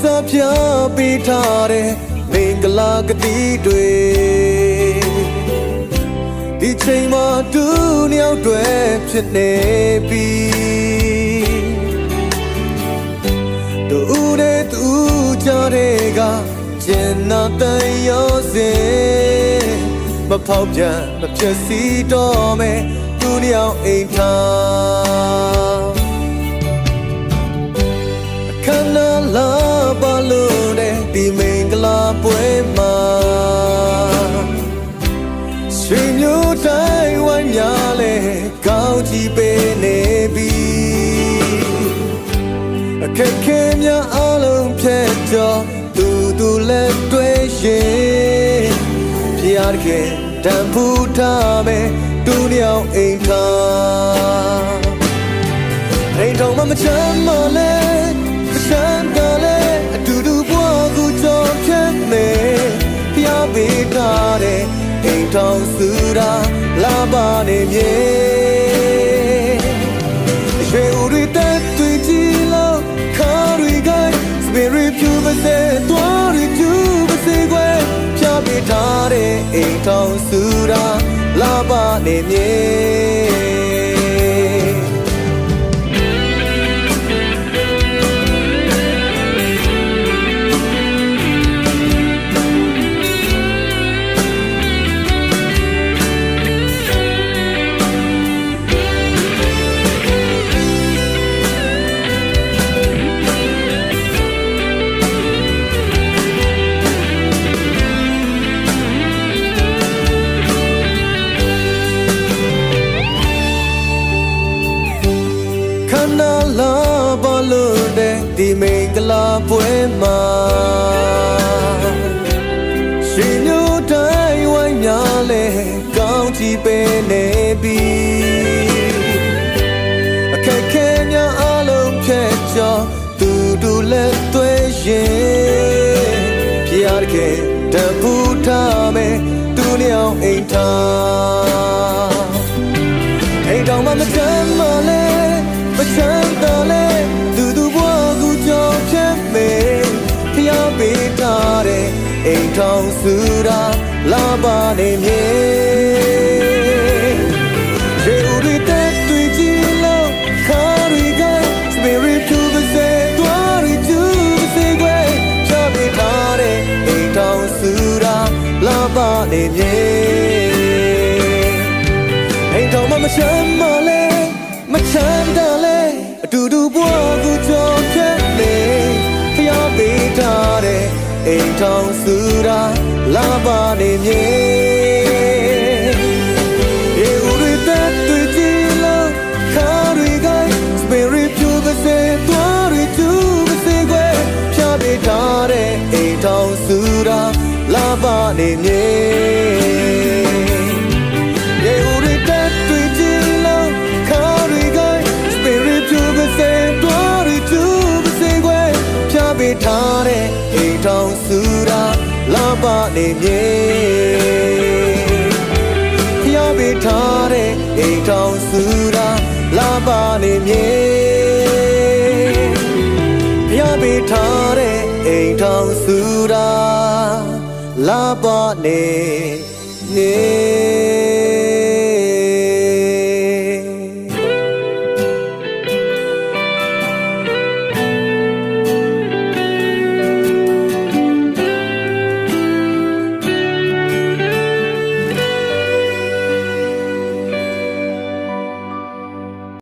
စာပြပေးထားတဲ့မင်္ဂလာကတိတွေဒီချိန်မှာတူနှစ်ယောက်တွဲဖြစ်နေပြီတူတဲ့သူကြတဲ့ကကျင်နာတဲ့ရောစေမဖောက်ပြန်မဖြစ်စီတော့မယ်တူနှစ်ယောက်အိမ်ထားခဏလာပါလို့တဲ့ဒီမင်္ဂလာပွဲမှာရွှေမျိုးတိုင်းဝိုင်းများလဲကောင်းချီးပေးနေပြီအခက်ခဲများအလုံးဖြတ်ကျော်သူလက်တွေ့ရင်ဖျားတဲ့တန်ဖူးထားမယ်တူနှစ်ယောက်အိမ်ထားအိမ်တော်မချမ်းမလဲစံကလေးအတူတူဘွားကိုကြော်ဖြတ်မယ်ဖျားပေးထားတဲ့အိမ်ထောင်စုတာလာပါနေမြေရွှေဦးတွေတက်တွေ့ကြည့်လို့ခါတွေကစပီရီဖြူပါစေသွားရီကျူပါစေကွယ်ဖျားပေးထားတဲ့အိမ်ထောင်စုတာလာပါနေမြေနာလာပါလို့တဲ့ဒီမင်္ဂလာပွဲမှာရှင်မျိုးတိုင်းဝိုင်းများလဲကောင်းချီးပေးနေပြီအခက်ခဲများအလုံးဖြတ်ကျော်တူလက်သွေးရင်ဖျားတဲ့တပူထားမယ်တူနှစ်ယောက်အိမ်ထားအိမ်တော်မချမ်းမလဲမချမ်းသာလဲသူဘွားကိုကြော်ဖြတ်မယ်ဖျားပေးထားတဲ့အိမ်ထောင်စုတာလာပါနေမြေရွှေဦးတွေတက်တွေ့ကြည့်လို့ခါတွေကစပီရီဖြူပါစေသွားရီကျူပါစေကွယ်ဖျားပေးထားတဲ့အိမ်ထောင်စုတာလာပါနေမြေအိမ်ထောင်မချမ်းမလဲမချမ်းသာလဲအတူတူဘွားကိုကြော်ဖြတ်လေဖျားပေးထားတဲ့အိမ်ထောင်စုတာလာပါနေမြေရေဦးတွေတက်တွေ့ကြည့်လို့ခါတွေကစပီရီဖြူပါစေသွားရီကျူပါစေကွယ်ဖျားပေးထားတဲ့အိမ်ထောင်စုတာလာပါနေမြေရေဦးတွေတက်တွေ့ကြည့်လို့ခါတွေကစပီရီဖြူပါစေသွားရီကျူပါစေကွယ်ဖျားပေးထားတဲ့အိမ်ထောင်စုတာလာပါနေမြေဖျားပေးထားတဲ့အိမ်ထောင်စုတာလာပါနေမြေဖျားပေးထားတဲ့အိမ်ထောင်စုတာလာပါနေ